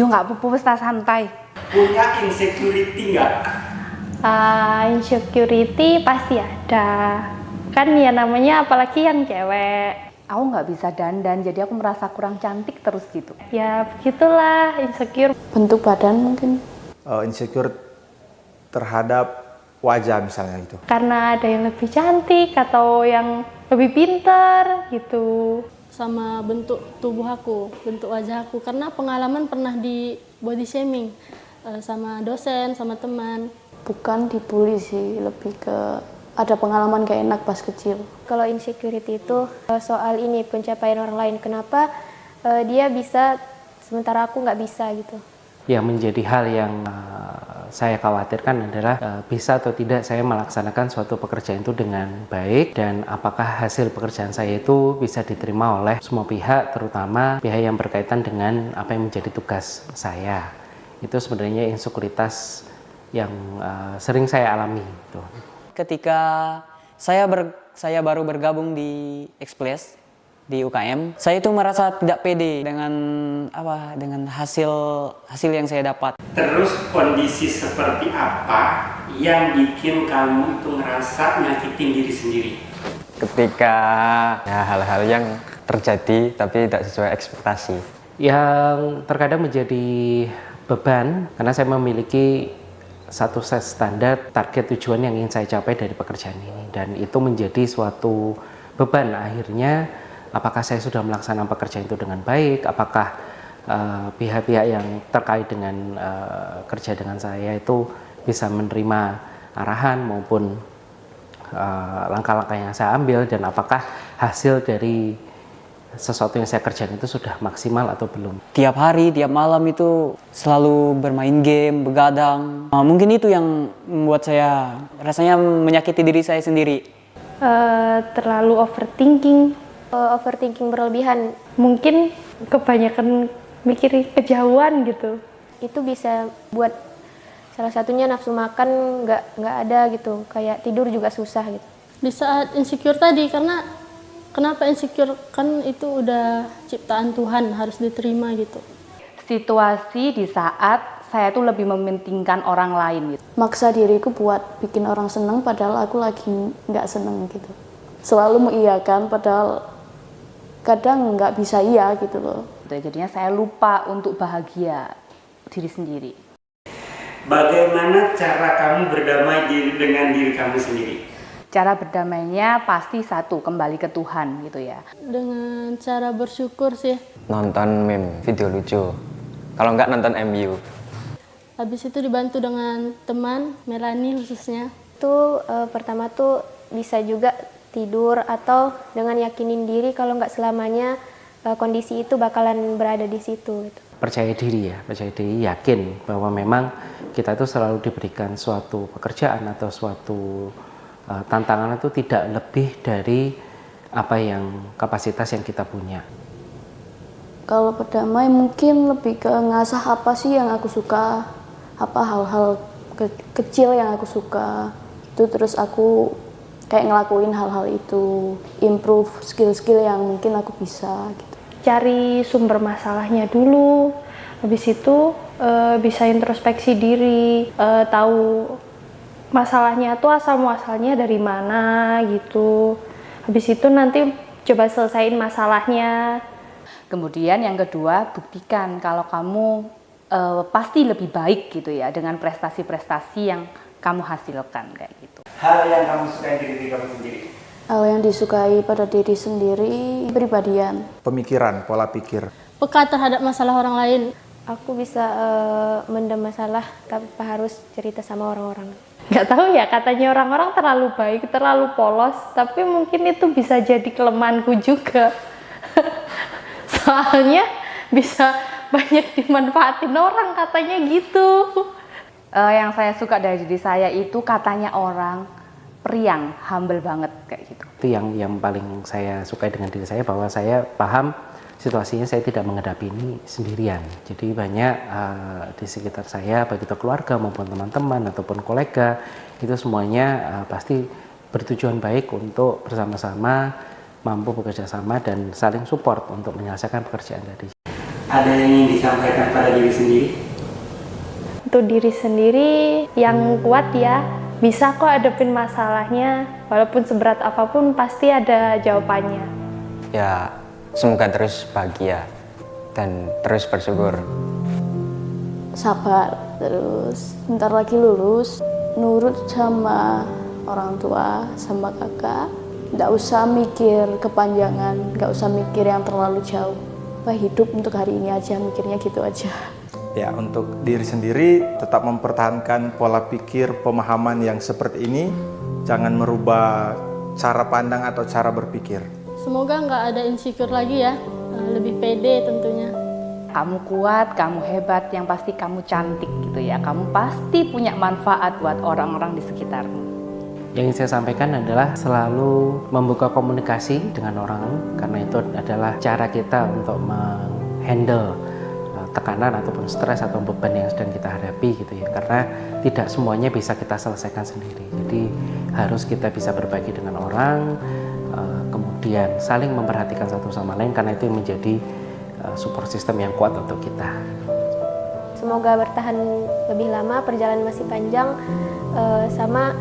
Yo nggak apa-apa, wis tak santai. Punya insecurity nggak? Insecurity pasti ada. Kan ya namanya apalagi yang cewek. Aku nggak bisa dandan, jadi aku merasa kurang cantik terus gitu. Ya begitulah, insecure. Bentuk badan mungkin. Insecure terhadap wajah misalnya gitu. Karena ada yang lebih cantik atau yang lebih pintar gitu. Sama bentuk tubuh aku, bentuk wajah aku. Karena pengalaman pernah di body shaming sama dosen, sama teman. Bukan dibully sih, lebih ke ada pengalaman gak enak pas kecil. Kalau insecurity itu soal ini pencapaian orang lain, kenapa dia bisa sementara aku nggak bisa gitu. Yang menjadi hal yang saya khawatirkan adalah bisa atau tidak saya melaksanakan suatu pekerjaan itu dengan baik, dan apakah hasil pekerjaan saya itu bisa diterima oleh semua pihak, terutama pihak yang berkaitan dengan apa yang menjadi tugas saya. Itu sebenarnya insekuritas yang sering saya alami. Ketika saya baru bergabung di Express di UKM, saya itu merasa tidak pede dengan hasil yang saya dapat. Terus kondisi seperti apa yang bikin kamu itu ngerasa nyakitin diri sendiri? Ketika hal-hal yang terjadi tapi tidak sesuai ekspektasi. Yang terkadang menjadi beban karena saya memiliki satu set standar target tujuan yang ingin saya capai dari pekerjaan ini, dan itu menjadi suatu beban. Akhirnya apakah saya sudah melaksanakan pekerjaan itu dengan baik, apakah pihak-pihak yang terkait dengan kerja dengan saya itu bisa menerima arahan maupun langkah-langkah yang saya ambil, dan apakah hasil dari sesuatu yang saya kerjakan itu sudah maksimal atau belum. Tiap hari, tiap malam itu selalu bermain game, begadang. Mungkin itu yang membuat saya rasanya menyakiti diri saya sendiri. Terlalu overthinking. Overthinking berlebihan. Mungkin kebanyakan mikirin kejauhan gitu. Itu bisa buat salah satunya nafsu makan nggak ada gitu. Kayak tidur juga susah gitu. Di saat insecure tadi, karena kenapa insecure? Kan itu udah ciptaan Tuhan, harus diterima gitu. Situasi di saat saya tuh lebih mementingkan orang lain gitu. Maksa diriku buat bikin orang seneng padahal aku lagi nggak seneng gitu. Selalu mengiyakan padahal kadang nggak bisa iya gitu loh. Jadinya saya lupa untuk bahagia diri sendiri. Bagaimana cara kamu berdamai dengan diri kamu sendiri? Cara berdamainya pasti satu, kembali ke Tuhan gitu ya. Dengan cara bersyukur sih. Nonton meme, video lucu. Kalau enggak nonton MU. Habis itu dibantu dengan teman, Melanie khususnya. Itu pertama tuh bisa juga tidur atau dengan yakinin diri kalau nggak selamanya kondisi itu bakalan berada di situ. Gitu. Percaya diri ya, percaya diri, yakin bahwa memang kita itu selalu diberikan suatu pekerjaan atau suatu tantangan itu tidak lebih dari apa yang kapasitas yang kita punya. Kalau berdamai mungkin lebih ke ngasah apa sih yang aku suka, apa hal-hal kecil yang aku suka, itu terus aku kayak ngelakuin hal-hal itu, improve skill-skill yang mungkin aku bisa gitu. Cari sumber masalahnya dulu, habis itu bisa introspeksi diri, tahu masalahnya tuh asal muasalnya dari mana gitu. Habis itu nanti coba selesaiin masalahnya. Kemudian yang kedua, buktikan kalau kamu pasti lebih baik gitu ya dengan prestasi-prestasi yang kamu hasilkan kayak gitu. Hal yang kamu sukai dari diri kamu sendiri? Hal yang disukai pada diri sendiri, kepribadian. Pemikiran, pola pikir. Peka terhadap masalah orang lain. Aku bisa mendam masalah tanpa harus cerita sama orang-orang. Nggak tahu ya, katanya orang-orang terlalu baik, terlalu polos, tapi mungkin itu bisa jadi kelemahanku juga. Soalnya bisa banyak dimanfaatin orang, katanya gitu. Yang saya suka dari diri saya itu katanya orang periang, humble banget kayak gitu. Itu yang paling saya sukai dengan diri saya, bahwa saya paham situasinya saya tidak menghadapi ini sendirian. Jadi banyak di sekitar saya, baik itu keluarga maupun teman-teman ataupun kolega, itu semuanya pasti bertujuan baik untuk bersama-sama mampu bekerja sama dan saling support untuk menyelesaikan pekerjaan tadi. Ada yang ingin disampaikan pada diri sendiri? Untuk diri sendiri yang kuat ya, bisa kok hadapin masalahnya, walaupun seberat apapun pasti ada jawabannya. Ya, semoga terus bahagia dan terus bersyukur. Sabar, terus bentar lagi lulus, nurut sama orang tua, sama kakak. Nggak usah mikir kepanjangan, nggak usah mikir yang terlalu jauh. Hidup untuk hari ini aja, mikirnya gitu aja. Ya, untuk diri sendiri tetap mempertahankan pola pikir, pemahaman yang seperti ini. Jangan merubah cara pandang atau cara berpikir. Semoga nggak ada insecure lagi ya, lebih pede tentunya. Kamu kuat, kamu hebat, yang pasti kamu cantik gitu ya. Kamu pasti punya manfaat buat orang-orang di sekitarmu. Yang ingin saya sampaikan adalah selalu membuka komunikasi dengan orang, karena itu adalah cara kita untuk menghandle tekanan ataupun stres atau beban yang sedang kita hadapi gitu ya, karena tidak semuanya bisa kita selesaikan sendiri. Jadi harus kita bisa berbagi dengan orang, kemudian saling memperhatikan satu sama lain, karena itu menjadi support system yang kuat untuk kita. Semoga bertahan lebih lama, perjalanan masih panjang, sama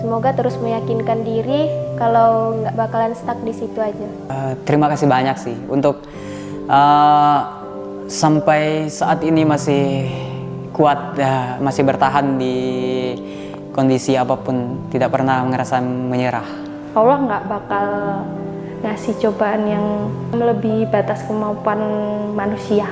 semoga terus meyakinkan diri kalau nggak bakalan stuck di situ aja. Terima kasih banyak sih untuk sampai saat ini masih kuat, masih bertahan di kondisi apapun, tidak pernah ngerasa menyerah. Allah nggak bakal ngasih cobaan yang melebihi batas kemampuan manusia.